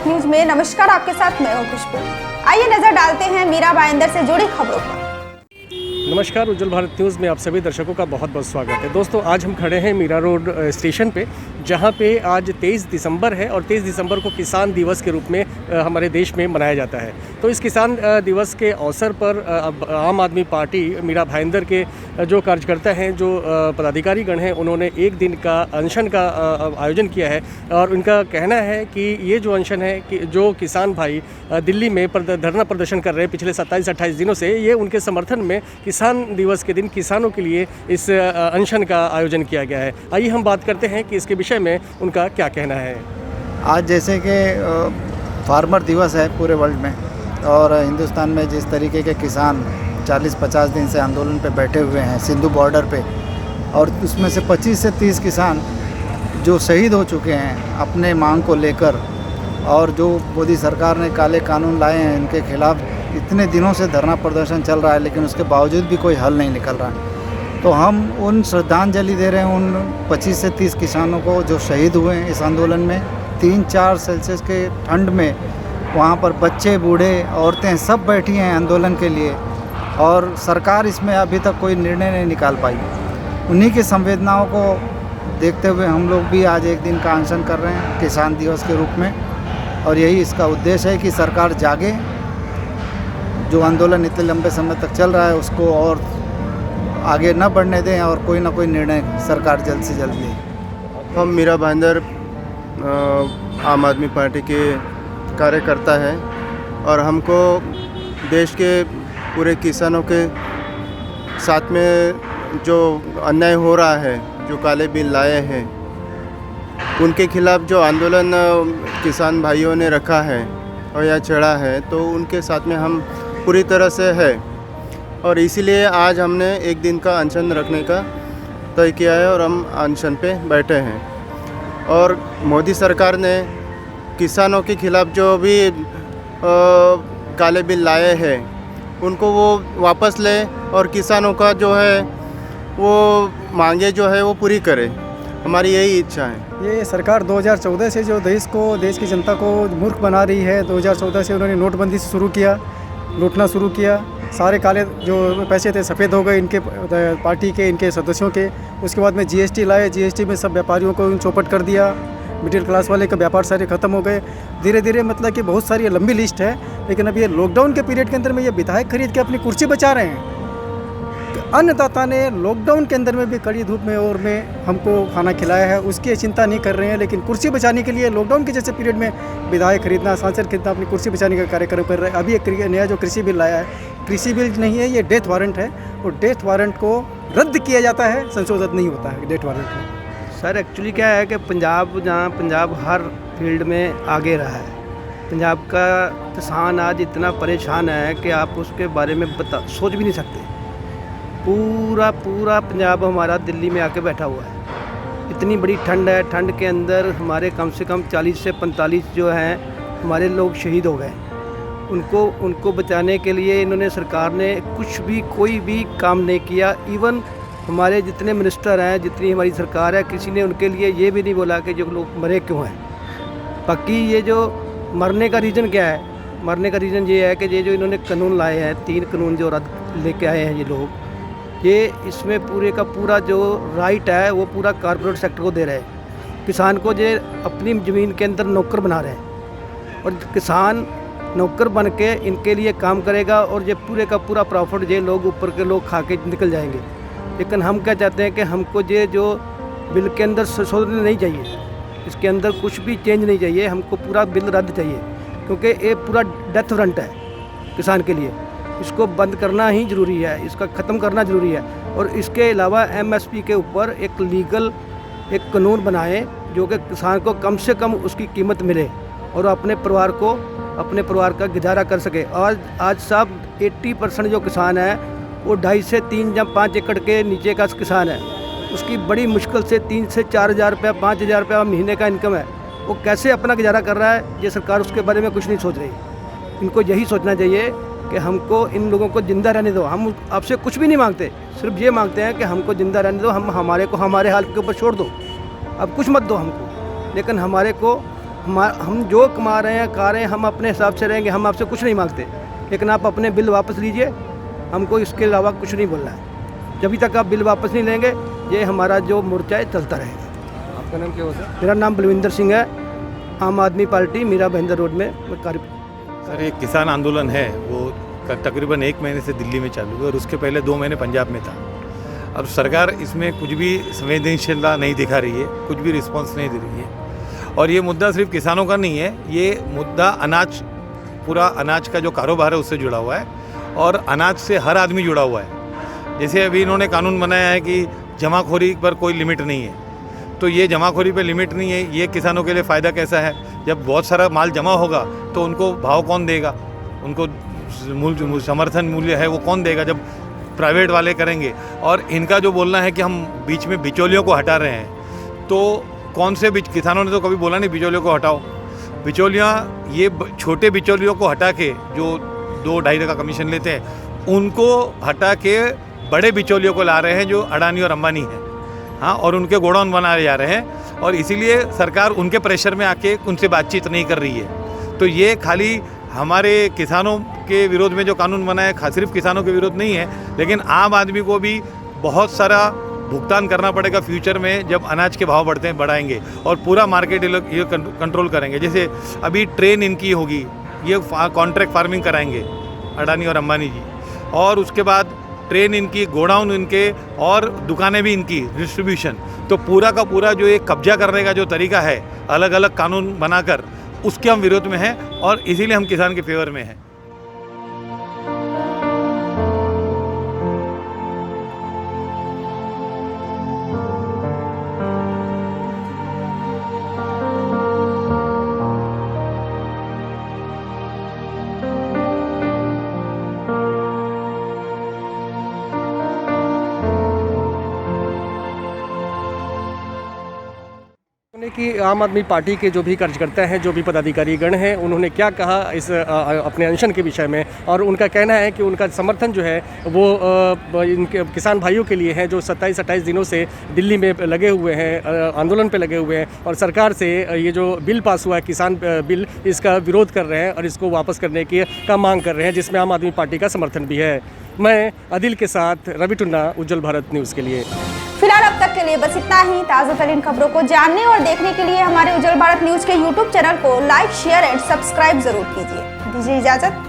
Bharat news में नमस्कार। आपके साथ मैं हूं खुशबू। आइए नजर डालते हैं मीरा भाईंदर से जुड़ी खबरों पर। नमस्कार, उज्जवल भारत न्यूज़ में आप सभी दर्शकों का बहुत बहुत स्वागत है। दोस्तों, आज हम खड़े हैं मीरा रोड स्टेशन पे, जहां पे आज 23 दिसंबर है और 23 दिसंबर को किसान दिवस के रूप में हमारे देश में मनाया जाता है। तो इस किसान दिवस के अवसर पर आम आदमी पार्टी मीरा भाईंदर के जो कार्यकर्ता हैं, जो पदाधिकारी गण हैं, उन्होंने एक दिन का अनशन का आयोजन किया है। और उनका कहना है कि ये जो अनशन है कि जो किसान भाई दिल्ली में धरना प्रदर्शन कर रहे हैं पिछले 27-28 दिनों से, ये उनके समर्थन में किसान दिवस के दिन किसानों के लिए इस अनशन का आयोजन किया गया है। आइए हम बात करते हैं कि इसके विषय में उनका क्या कहना है। आज जैसे कि फार्मर दिवस है पूरे वर्ल्ड में, और हिंदुस्तान में जिस तरीके के किसान 40-50 दिन से आंदोलन पे बैठे हुए हैं सिंधु बॉर्डर पे, और उसमें से 25 से 30 किसान जो शहीद हो चुके हैं अपने मांग को लेकर, और जो मोदी सरकार ने काले कानून लाए हैं इनके खिलाफ इतने दिनों से धरना प्रदर्शन चल रहा है, लेकिन उसके बावजूद भी कोई हल नहीं निकल रहा है। तो हम उन श्रद्धांजलि दे रहे हैं उन 25 से 30 किसानों को जो शहीद हुए हैं इस आंदोलन में। 3-4 सेल्सियस के ठंड में वहाँ पर बच्चे, बूढ़े, औरतें सब बैठी हैं आंदोलन के लिए, और सरकार इसमें अभी तक कोई निर्णय नहीं निकाल पाई। उन्हीं की संवेदनाओं को देखते हुए हम लोग भी आज एक दिन का अनशन कर रहे हैं किसान दिवस के रूप में, और यही इसका उद्देश्य है कि सरकार जागे, जो आंदोलन इतने लंबे समय तक चल रहा है उसको और आगे न बढ़ने दें, और कोई ना कोई निर्णय सरकार जल्द से जल्द ले। हम मीरा भाईंदर आम आदमी पार्टी के कार्यकर्ता हैं, और हमको देश के पूरे किसानों के साथ में जो अन्याय हो रहा है, जो काले बिल लाए हैं, उनके खिलाफ जो आंदोलन किसान भाइयों ने रखा है और या छेड़ा है, तो उनके साथ में हम पूरी तरह से है, और इसीलिए आज हमने एक दिन का अनशन रखने का तय किया है और हम अनशन पे बैठे हैं। और मोदी सरकार ने किसानों के खिलाफ जो भी काले बिल लाए हैं उनको वो वापस ले, और किसानों का जो है वो मांगे जो है वो पूरी करे, हमारी यही इच्छा है। ये सरकार 2014 से जो देश की जनता को मूर्ख बना रही है। 2014 से उन्होंने नोटबंदी से शुरू किया, लूटना शुरू किया। सारे काले जो पैसे थे सफ़ेद हो गए इनके पार्टी के, इनके सदस्यों के। उसके बाद में जीएसटी लाए, जीएसटी में सब व्यापारियों को चौपट कर दिया, मिडिल क्लास वाले का व्यापार सारे ख़त्म हो गए। धीरे धीरे मतलब कि बहुत सारी लंबी लिस्ट है, लेकिन अब ये लॉकडाउन के पीरियड के अंदर में ये विधायक खरीद के अपनी कुर्सी बचा रहे हैं। अन्नदाता ने लॉकडाउन के अंदर में भी कड़ी धूप में और में हमको खाना खिलाया है, उसकी चिंता नहीं कर रहे हैं, लेकिन कुर्सी बचाने के लिए लॉकडाउन के जैसे पीरियड में विधायक खरीदना, सांसद खरीदना, अपनी कुर्सी बचाने का कार्यक्रम कर रहे हैं। अभी एक नया जो कृषि बिल लाया है, कृषि बिल नहीं है, ये डेथ वारंट है, और डेथ वारंट को रद्द किया जाता है, संशोधित नहीं होता है डेथ वारंट में। सर एक्चुअली क्या है कि पंजाब हर फील्ड में आगे रहा है। पंजाब का किसान आज इतना परेशान है कि आप उसके बारे में सोच भी नहीं सकते। पूरा पंजाब हमारा दिल्ली में आके बैठा हुआ है। इतनी बड़ी ठंड है, ठंड के अंदर हमारे कम से कम 40 से 45 जो हैं हमारे लोग शहीद हो गए। उनको बचाने के लिए इन्होंने, सरकार ने कोई भी काम नहीं किया। इवन हमारे जितने मिनिस्टर हैं, जितनी हमारी सरकार है, किसी ने उनके लिए ये भी नहीं बोला कि जो लोग मरे क्यों हैं। बाकी ये जो मरने का रीज़न क्या है, मरने का रीज़न ये है कि ये जो इन्होंने कानून लाए हैं, 3 कानून जो रद्द लेके आए हैं ये लोग, ये इसमें पूरे का पूरा जो राइट है वो पूरा कॉर्पोरेट सेक्टर को दे रहे हैं। किसान को ये अपनी ज़मीन के अंदर नौकर बना रहे हैं, और किसान नौकर बन के इनके लिए काम करेगा, और ये पूरे का पूरा प्रॉफिट ये लोग ऊपर के लोग खा के निकल जाएंगे। लेकिन हम क्या चाहते हैं कि हमको ये जो बिल के अंदर संशोधन नहीं चाहिए, इसके अंदर कुछ भी चेंज नहीं चाहिए, हमको पूरा बिल रद्द चाहिए, क्योंकि ये पूरा डेथ वारंट है किसान के लिए। इसको बंद करना ही ज़रूरी है, इसका ख़त्म करना ज़रूरी है। और इसके अलावा एमएसपी के ऊपर एक लीगल एक कानून बनाए जो कि किसान को कम से कम उसकी कीमत मिले, और अपने परिवार का गुजारा कर सके। आज सब 80% जो किसान है वो 2.5 से 3 या 5 एकड़ के नीचे का किसान है। उसकी बड़ी मुश्किल से 3 से 4 हज़ार रुपया, 5 हज़ार रुपया महीने का इनकम है। वो कैसे अपना गुजारा कर रहा है, ये सरकार उसके बारे में कुछ नहीं सोच रही। इनको यही सोचना चाहिए कि हमको इन लोगों को ज़िंदा रहने दो। हम आपसे कुछ भी नहीं मांगते, सिर्फ ये मांगते हैं कि हमको ज़िंदा रहने दो, हमारे हाल के ऊपर छोड़ दो, अब कुछ मत दो हमको, लेकिन हमारे को हम जो कमा रहे हैं खा रहे हैं, हम अपने हिसाब से रहेंगे, हम आपसे कुछ नहीं मांगते, लेकिन आप अपने बिल वापस लीजिए, हमको इसके अलावा कुछ नहीं बोलना है। जब तक आप बिल वापस नहीं लेंगे ये हमारा जो मोर्चा है चलता रहेगा। आपका नाम क्या होता है? मेरा नाम बलविंदर सिंह है, आम आदमी पार्टी मीरा भाईंदर रोड में मैं कार्य। सर एक किसान आंदोलन है वो तकरीबन 1 महीने से दिल्ली में चालू है और उसके पहले 2 महीने पंजाब में था। अब सरकार इसमें कुछ भी संवेदनशीलता नहीं दिखा रही है, कुछ भी रिस्पांस नहीं दे रही है। और ये मुद्दा सिर्फ किसानों का नहीं है, ये मुद्दा अनाज, पूरा अनाज का जो कारोबार है उससे जुड़ा हुआ है और अनाज से हर आदमी जुड़ा हुआ है। जैसे अभी इन्होंने कानून बनाया है कि जमाखोरी पर कोई लिमिट नहीं है, तो ये जमाखोरी पे लिमिट नहीं है, ये किसानों के लिए फ़ायदा कैसा है? जब बहुत सारा माल जमा होगा तो उनको भाव कौन देगा? उनको मूल्य, समर्थन मूल्य है वो कौन देगा जब प्राइवेट वाले करेंगे? और इनका जो बोलना है कि हम बीच में बिचौलियों को हटा रहे हैं, तो कौन से किसानों ने तो कभी बोला नहीं बिचौलियों को हटाओ। बिचौलियाँ, ये छोटे बिचौलियों को हटा के जो 2-2.5 का कमीशन लेते हैं उनको हटा के बड़े बिचौलियों को ला रहे हैं जो अडानी और अंबानी हैं, हाँ, और उनके गोडाउन बनाए जा रहे हैं और इसीलिए सरकार उनके प्रेशर में आके उनसे बातचीत नहीं कर रही है। तो ये खाली हमारे किसानों के विरोध में जो कानून बना है सिर्फ किसानों के विरोध नहीं है, लेकिन आम आदमी को भी बहुत सारा भुगतान करना पड़ेगा फ्यूचर में जब अनाज के भाव बढ़ाएंगे और पूरा मार्केट ये कंट्रोल करेंगे। जैसे अभी ट्रेन इनकी होगी, ये कॉन्ट्रैक्ट फार्मिंग कराएंगे अडानी और अंबानी जी, और उसके बाद ट्रेन इनकी, गोडाउन इनके और दुकानें भी इनकी, डिस्ट्रीब्यूशन। तो पूरा का पूरा जो एक कब्जा करने का जो तरीका है अलग अलग कानून बनाकर, उसके हम विरोध में हैं और इसीलिए हम किसान के फेवर में हैं। कि आम आदमी पार्टी के जो भी कार्यकर्ता हैं, जो भी पदाधिकारी गण हैं, उन्होंने क्या कहा इस अपने अनशन के विषय में, और उनका कहना है कि उनका समर्थन जो है वो इनके किसान भाइयों के लिए है जो 27-28 दिनों से दिल्ली में लगे हुए हैं, आंदोलन पे लगे हुए हैं और सरकार से ये जो बिल पास हुआ है किसान बिल, इसका विरोध कर रहे हैं और इसको वापस करने की मांग कर रहे हैं, जिसमें आम आदमी पार्टी का समर्थन भी है। मैं आदिल के साथ रवि टुन्ना, उज्जवल भारत न्यूज़ के लिए। फिलहाल अब तक के लिए बस इतना ही। ताज़ा तरीन खबरों को जानने और देखने के लिए हमारे उज्जवल भारत न्यूज़ के YouTube चैनल को लाइक, शेयर एंड सब्सक्राइब जरूर कीजिए। दीजिए इजाजत।